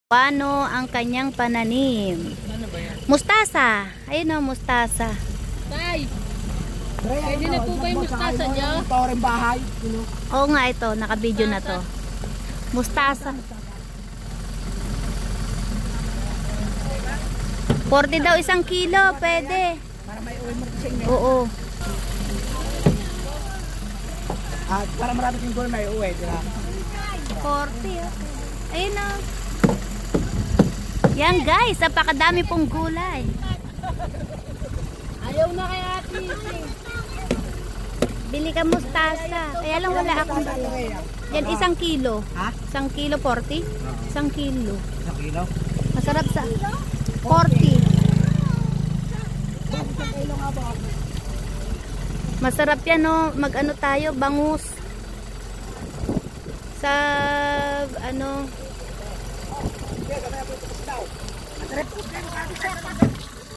Paano ang kanyang pananim? Ano ba yan? Mustasa. Ayun o, mustasa. Tay! Pwede na po ba yung mustasa niyo? Tawang bahay. Oo nga ito, naka-video na to. Mustasa. 40 daw isang kilo, pwede. Para may uwi mo sa inyo. Oo. At para marami kang gulay may uwi, di ba? 40. Ayun o. Yan guys, napakadami pong gulay. Ayaw na kay ate. Bili ka mustasa. Kaya lang wala akong dala. Yan, isang kilo. Ha? Isang kilo, 40? Isang kilo. Isang kilo? Masarap sa 40. Masarap yan, no? Mag-ano tayo, bangus. Sa, ano, Masarap.